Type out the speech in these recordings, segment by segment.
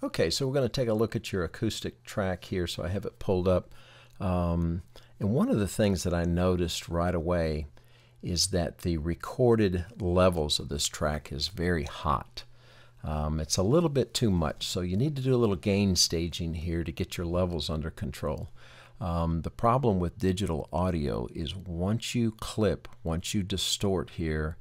Okay, so we're going to take a look at your acoustic track here. So I have it pulled up. And one of the things that I noticed right away is that the recorded levels of this track is very hot. It's a little bit too much, so you need to do a little gain staging here to get your levels under control. The problem with digital audio is once you clip, once you distort here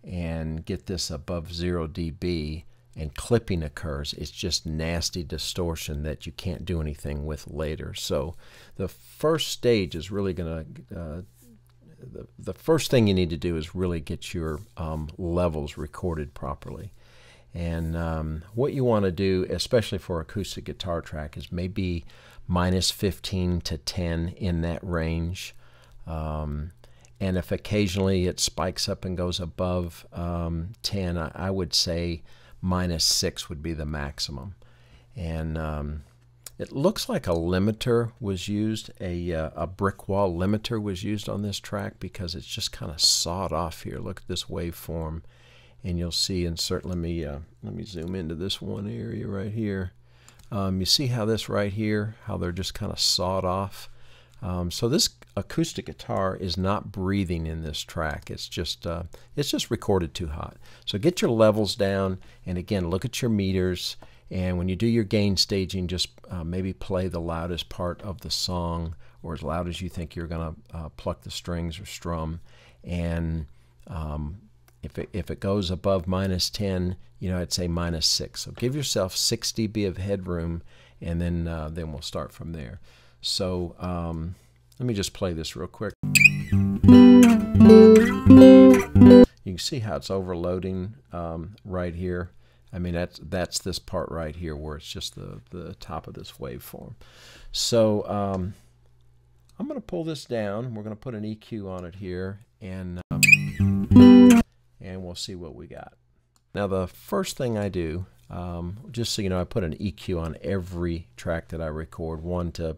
and get this above 0 dB and clipping occurs, it's just nasty distortion that you can't do anything with later. So the first stage is really going to, the first thing you need to do is really get your levels recorded properly. And what you want to do, especially for acoustic guitar track, is maybe -15 to 10 in that range. And if occasionally it spikes up and goes above 10, I would say -6 would be the maximum. And it looks like a limiter was used, a brick wall limiter was used on this track because it's just kind of sawed off here. Look at this waveform. And you'll see, insert, let me zoom into this one area right here. You see how this right here, how they're just kind of sawed off. So this acoustic guitar is not breathing in this track. It's just recorded too hot. So get your levels down, and again, look at your meters. And when you do your gain staging, just maybe play the loudest part of the song, or as loud as you think you're going to pluck the strings or strum. And if it goes above -10, I'd say -6. So give yourself 6 dB of headroom, and then we'll start from there. So let me just play this real quick. You can see how it's overloading right here. I mean, that's this part right here where it's just the top of this waveform. So I'm going to pull this down. We're going to put an EQ on it here, and we'll see what we got. Now the first thing I do, just so you know, I put an EQ on every track that I record. One, to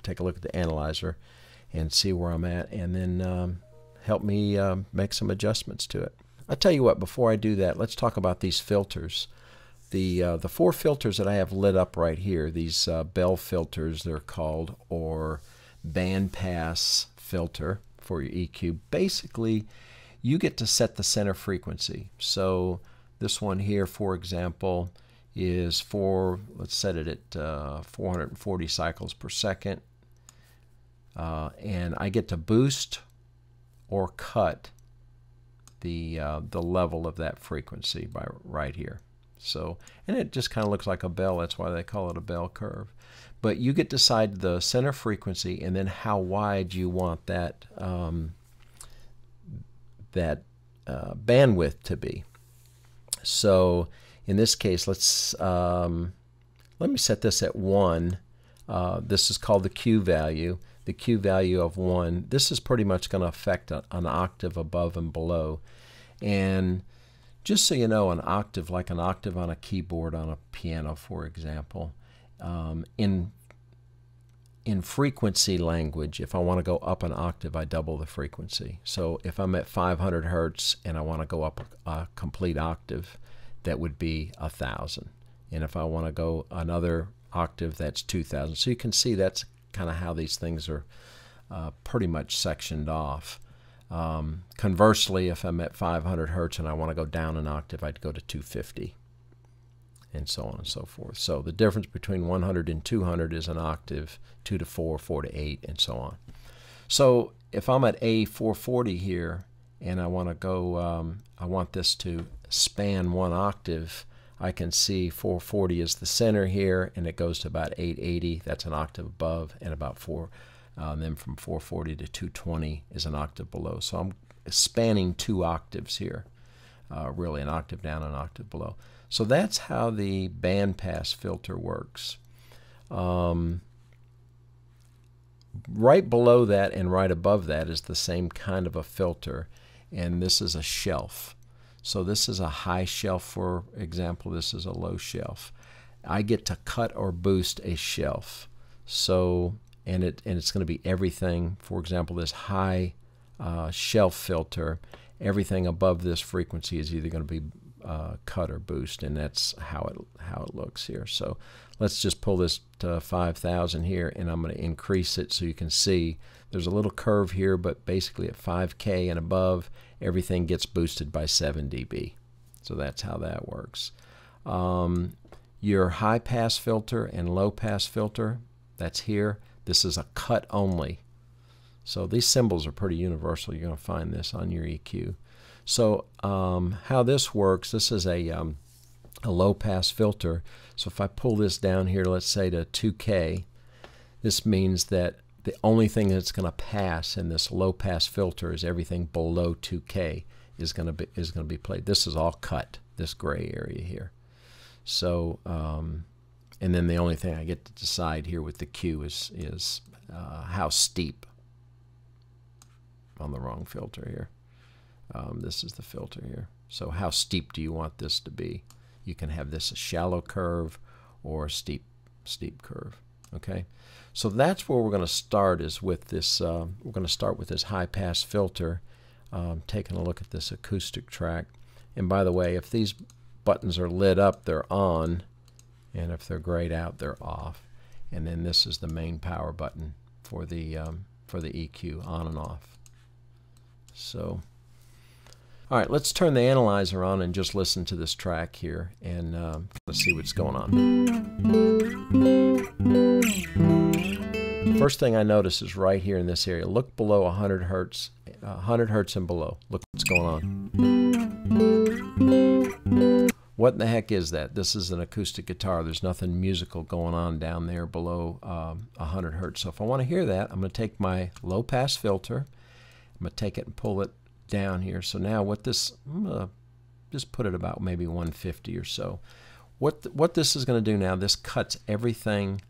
take a look at the analyzer and see where I'm at, and then help me make some adjustments to it. I'll tell you what, before I do that, let's talk about these filters. The 4 filters that I have lit up right here, these Bell filters they're called, or bandpass filter for your EQ. Basically, you get to set the center frequency. So this one here, for example, is let's set it at 440 cycles per second. And I get to boost or cut the level of that frequency by right here. So, and it just kind of looks like a bell. That's why they call it a bell curve. But you get to decide the center frequency and then how wide you want that bandwidth to be. So in this case, let me set this at 1. This is called the Q value. The Q value of 1. This is pretty much going to affect an octave above and below. And just so you know, an octave, like an octave on a keyboard on a piano, for example, in frequency language, if I want to go up an octave, I double the frequency. So if I'm at 500 hertz and I want to go up a complete octave, that would be 1,000. And if I want to go another octave, that's 2,000. So you can see that's kind of how these things are pretty much sectioned off. Conversely, if I'm at 500 hertz and I want to go down an octave, I'd go to 250. And so on and so forth. So the difference between 100 and 200 is an octave, 2 to 4, 4 to 8, and so on. So if I'm at A440 here and I want to go, I want this to span 1 octave, I can see 440 is the center here, and it goes to about 880. That's an octave above, and about 4. Then from 440 to 220 is an octave below. So I'm spanning 2 octaves here, really an octave down, an octave below. So that's how the bandpass filter works. Right below that and right above that is the same kind of a filter, and this is a shelf. So this is a high shelf, for example. This is a low shelf. I get to cut or boost a shelf. So and it's going to be everything. For example, this high shelf filter, everything above this frequency is either going to be cut or boost, and that's how it looks here. So let's just pull this to 5,000 here, and I'm going to increase it so you can see there's a little curve here, but basically at 5K and above, everything gets boosted by 7 dB. So that's how that works. Your high pass filter and low pass filter, that's here. This is a cut only. So these symbols are pretty universal. You're going to find this on your EQ. So how this works, this is a low pass filter. So if I pull this down here, let's say to 2K, this means that the only thing that's going to pass in this low pass filter is everything below 2K is going to be played. This is all cut, this gray area here. So and then the only thing I get to decide here with the Q is how steep. On the wrong filter here. This is the filter here. So how steep do you want this to be? You can have this a shallow curve or a steep curve. Okay, so that's where we're going to start, is with this. We're going to start with this high pass filter. Taking a look at this acoustic track. And by the way, if these buttons are lit up, they're on, and if they're grayed out, they're off. And then this is the main power button for the EQ, on and off. So, all right, let's turn the analyzer on and just listen to this track here, and let's see what's going on. First thing I notice is right here in this area. Look below 100 hertz, 100 hertz and below. Look what's going on. What in the heck is that? This is an acoustic guitar. There's nothing musical going on down there below 100 hertz. So if I want to hear that, I'm going to take my low pass filter. I'm going to take it and pull it down here. So now what this, I'm going to just put it about maybe 150 or so. What this is going to do now, this cuts everything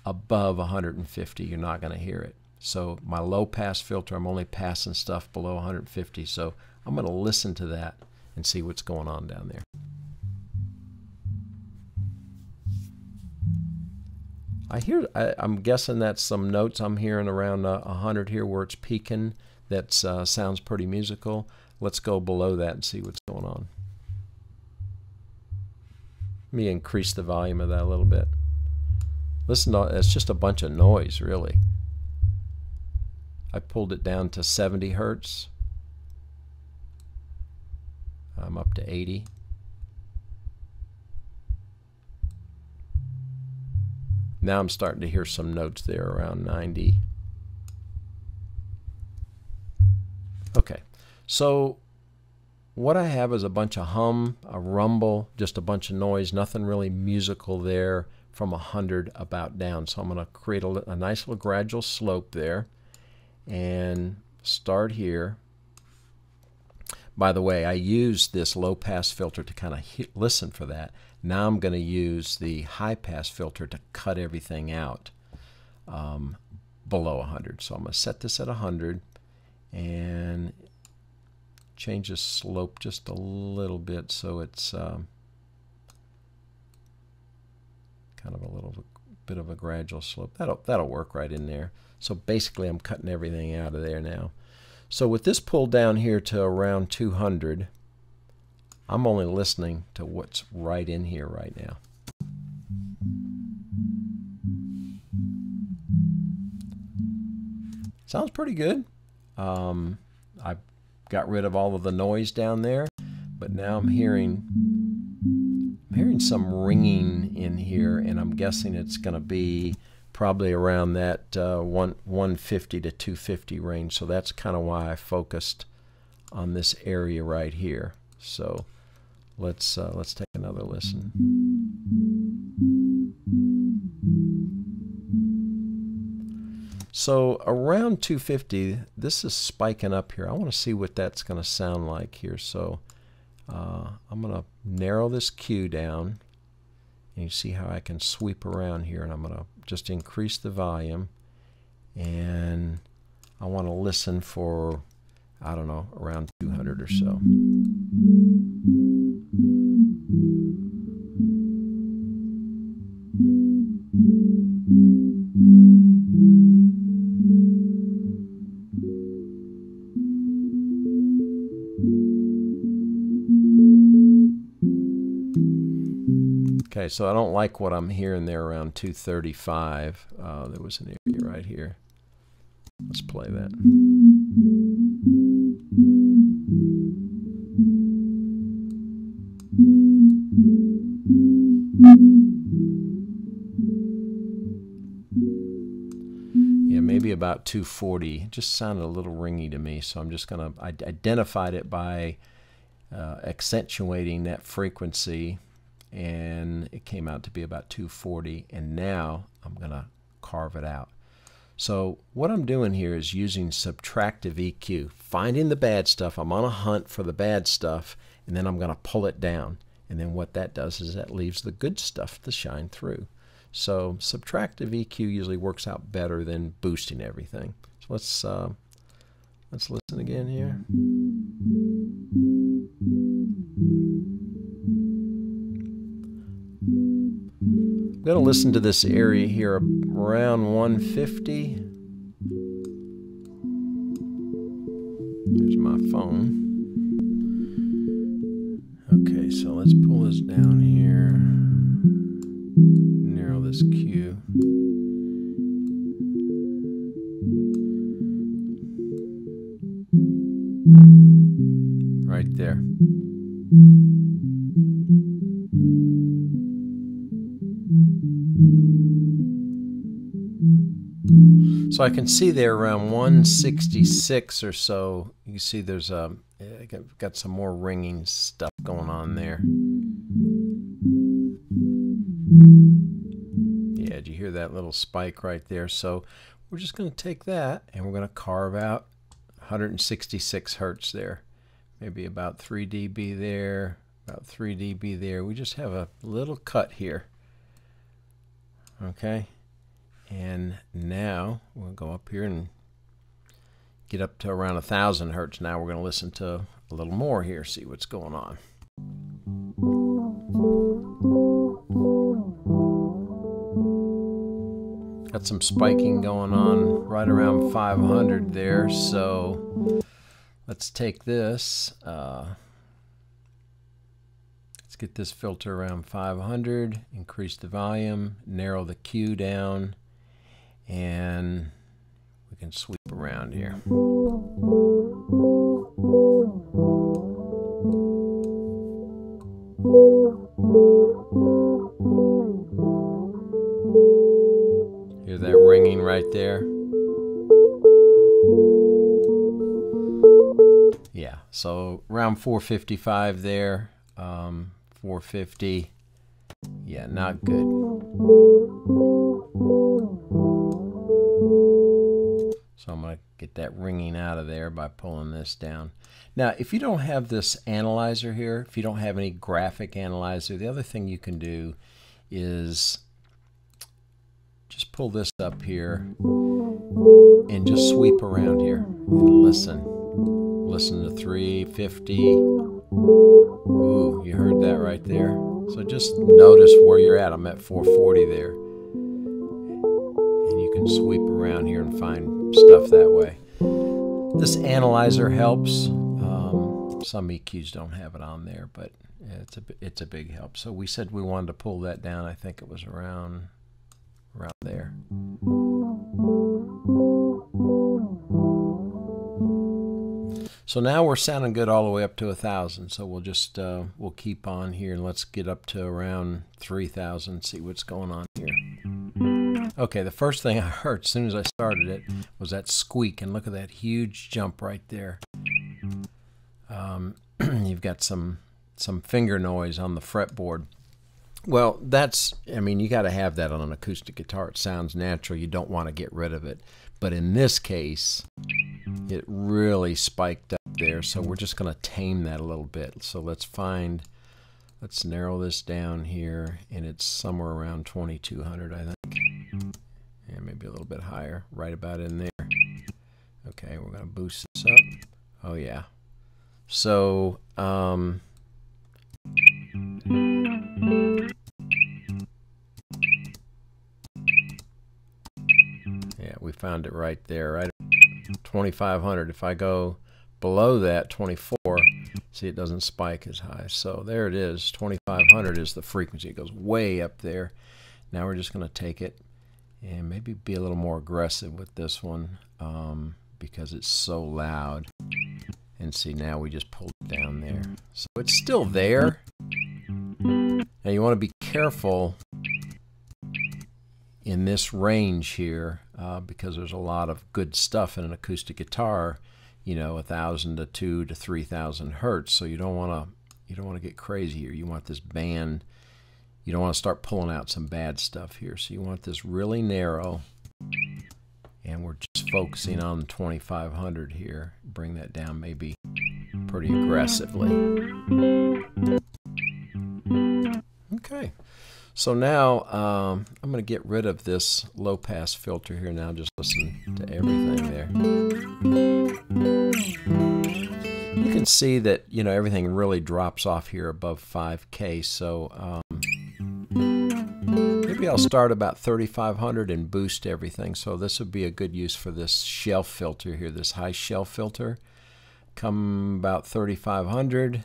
above 150. You're not going to hear it. So my low pass filter, I'm only passing stuff below 150. So I'm going to listen to that and see what's going on down there. I'm guessing that's some notes I'm hearing around 100 here where it's peaking. That sounds pretty musical. Let's go below that and see what's going on. Let me increase the volume of that a little bit. Listen to, it's just a bunch of noise, really. I pulled it down to 70 hertz. I'm up to 80. Now I'm starting to hear some notes there around 90. Okay, so what I have is a bunch of hum, a rumble, just a bunch of noise, nothing really musical there from 100 about down. So I'm going to create a nice little gradual slope there and start here. By the way, I used this low pass filter to kind of listen for that. Now I'm going to use the high pass filter to cut everything out below 100. So I'm going to set this at 100 and change the slope just a little bit so it's kind of a little bit of a gradual slope. That'll work right in there. So basically I'm cutting everything out of there now. So with this pulled down here to around 200, I'm only listening to what's right in here right now. Sounds pretty good. I got rid of all of the noise down there, but now I'm hearing some ringing in here, and I'm guessing it's going to be probably around that 150 to 250 range. So that's kind of why I focused on this area right here. So let's take another listen. So around 250, this is spiking up here. I want to see what that's going to sound like here. So I'm going to narrow this Q down, and you see how I can sweep around here, and I'm going to just increase the volume, and I want to listen for, I don't know, around 200 or so. so I don't like what I'm hearing there around 235. There was an area right here. Let's play that. Yeah, maybe about 240. It just sounded a little ringy to me, so I'm just going to identified it by accentuating that frequency, and it came out to be about 240, and now I'm going to carve it out. So what I'm doing here is using subtractive EQ, finding the bad stuff. I'm on a hunt for the bad stuff, and then I'm going to pull it down. And then what that does is that leaves the good stuff to shine through. So subtractive EQ usually works out better than boosting everything. So let's listen again here. I'm going to listen to this area here around 150. There's my phone. Okay, so let's pull this down here. Narrow this Q. Right there. So I can see there around 166 or so. You see there's got some more ringing stuff going on there. Yeah, did you hear that little spike right there? So we're just going to take that and we're going to carve out 166 hertz there. Maybe about 3 dB there, about 3 dB there. We just have a little cut here. Okay. And now we'll go up here and get up to around 1,000 hertz. Now we're going to listen to a little more here, see what's going on. Got some spiking going on right around 500 there. So let's take this. Let's get this filter around 500, increase the volume, narrow the Q down, and we can sweep around here. Hear that ringing right there? Yeah, so around 455 there, 450. Yeah, not good. So I'm going to get that ringing out of there by pulling this down. Now, if you don't have this analyzer here, if you don't have any graphic analyzer, the other thing you can do is just pull this up here and just sweep around here and listen. Listen to 350. Ooh, you heard that right there? So just notice where you're at. I'm at 440 there. And you can sweep around here and find stuff that way. This analyzer helps. Some EQs don't have it on there, but it's a big help. So we said we wanted to pull that down. I think it was around there. So now we're sounding good all the way up to 1,000. So we'll just we'll keep on here and let's get up to around 3,000. See what's going on here. Okay, the first thing I heard as soon as I started it was that squeak, and look at that huge jump right there. You've got some finger noise on the fretboard. Well, that's, I mean, you got to have that on an acoustic guitar. It sounds natural. You don't want to get rid of it. But in this case, it really spiked up there. So we're just going to tame that a little bit. So let's narrow this down here, and it's somewhere around 2,200, I think. Yeah, maybe a little bit higher, right about in there. Okay, we're going to boost this up. Oh, yeah. So, yeah, we found it right there, right at 2,500. If I go below that, 24, See, it doesn't spike as high. So there it is. 2500 is the frequency. It goes way up there. Now we're just going to take it and maybe be a little more aggressive with this one because it's so loud. And see, now we just pulled it down there. So it's still there. Now you want to be careful in this range here because there's a lot of good stuff in an acoustic guitar, you know, 1,000 to 2,000 to 3,000 hertz. So you don't want to get crazy here. You want this band. You don't want to start pulling out some bad stuff here. So you want this really narrow, and we're just focusing on 2,500 here. Bring that down maybe pretty aggressively. Okay. So now I'm going to get rid of this low-pass filter here now. Just listen to everything there. You can see that, you know, everything really drops off here above 5K. So maybe I'll start about 3,500 and boost everything. So this would be a good use for this shelf filter here, this high shelf filter. Come about 3,500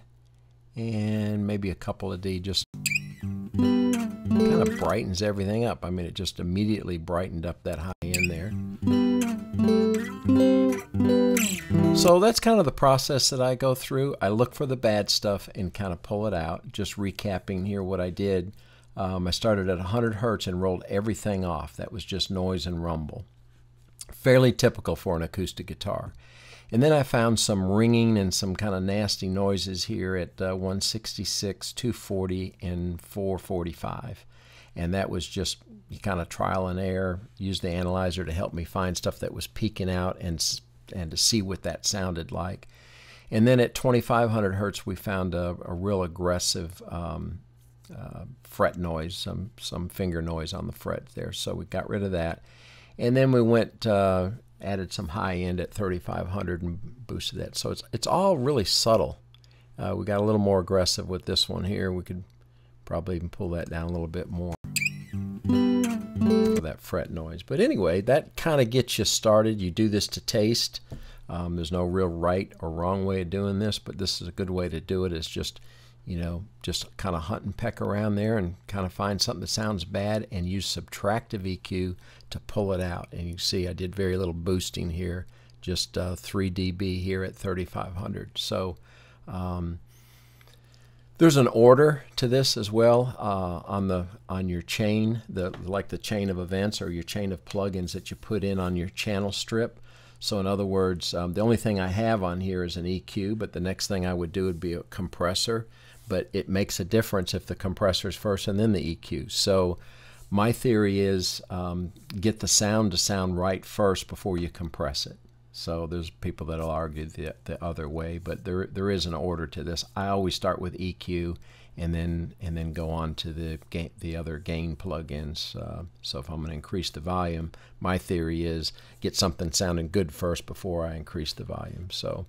and maybe a couple of D. Just kind of brightens everything up. I mean, it just immediately brightened up that high end there. So that's kind of the process that I go through. I look for the bad stuff and kind of pull it out. Just recapping here what I did. I started at 100 hertz and rolled everything off. That was just noise and rumble. Fairly typical for an acoustic guitar. And then I found some ringing and some kind of nasty noises here at 166, 240, and 445. And that was just kind of trial and error. Used the analyzer to help me find stuff that was peaking out and to see what that sounded like. And then at 2,500 hertz, we found a real aggressive fret noise, some finger noise on the fret there. So we got rid of that. And then we went added some high end at 3,500 and boosted that. So it's all really subtle. We got a little more aggressive with this one here. We could probably even pull that down a little bit more for that fret noise. But anyway, that kind of gets you started. You do this to taste. There's no real right or wrong way of doing this, but this is a good way to do it. It's just, you know, just kind of hunt and peck around there and kind of find something that sounds bad and use subtractive EQ to pull it out. And you see I did very little boosting here, just 3 dB here at 3,500. So there's an order to this as well on your chain, like the chain of events or your chain of plugins that you put in on your channel strip. So in other words, the only thing I have on here is an EQ, but the next thing I would do would be a compressor. But it makes a difference if the compressor is first and then the EQ. So my theory is get the sound to sound right first before you compress it. So there's people that'll argue the other way, but there is an order to this. I always start with EQ and then go on to the other gain plugins. So if I'm going to increase the volume, my theory is get something sounding good first before I increase the volume. So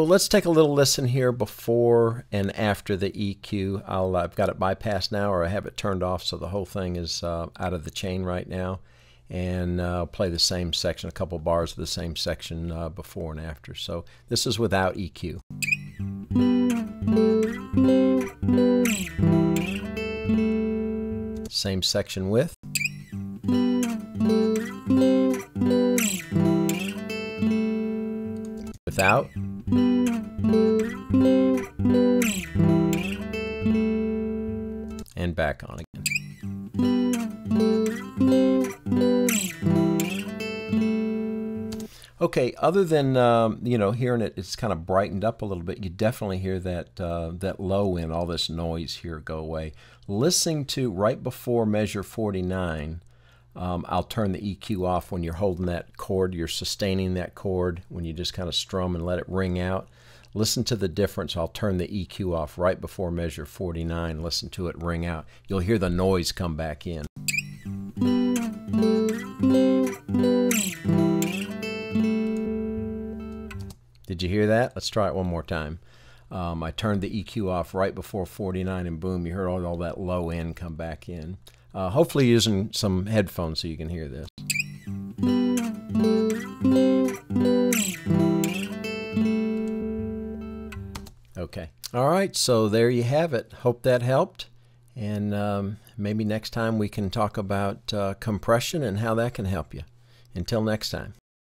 let's take a little listen here before and after the EQ. I've got it bypassed now, or I have it turned off, so the whole thing is out of the chain right now. And I'll play the same section, a couple bars of the same section before and after. So this is without EQ. Same section with. Without. And back on again. Okay, other than you know, hearing it's kind of brightened up a little bit, you definitely hear that that low end, all this noise here go away. Listening to right before measure 49, I'll turn the EQ off when you're holding that chord, you're sustaining that chord, when you just kind of strum and let it ring out. Listen to the difference. I'll turn the EQ off right before measure 49. Listen to it ring out. You'll hear the noise come back in. Did you hear that? Let's try it one more time. I turned the EQ off right before 49 and boom, you heard all that low end come back in. Hopefully using some headphones so you can hear this. All right, so there you have it. Hope that helped. And maybe next time we can talk about compression and how that can help you. Until next time.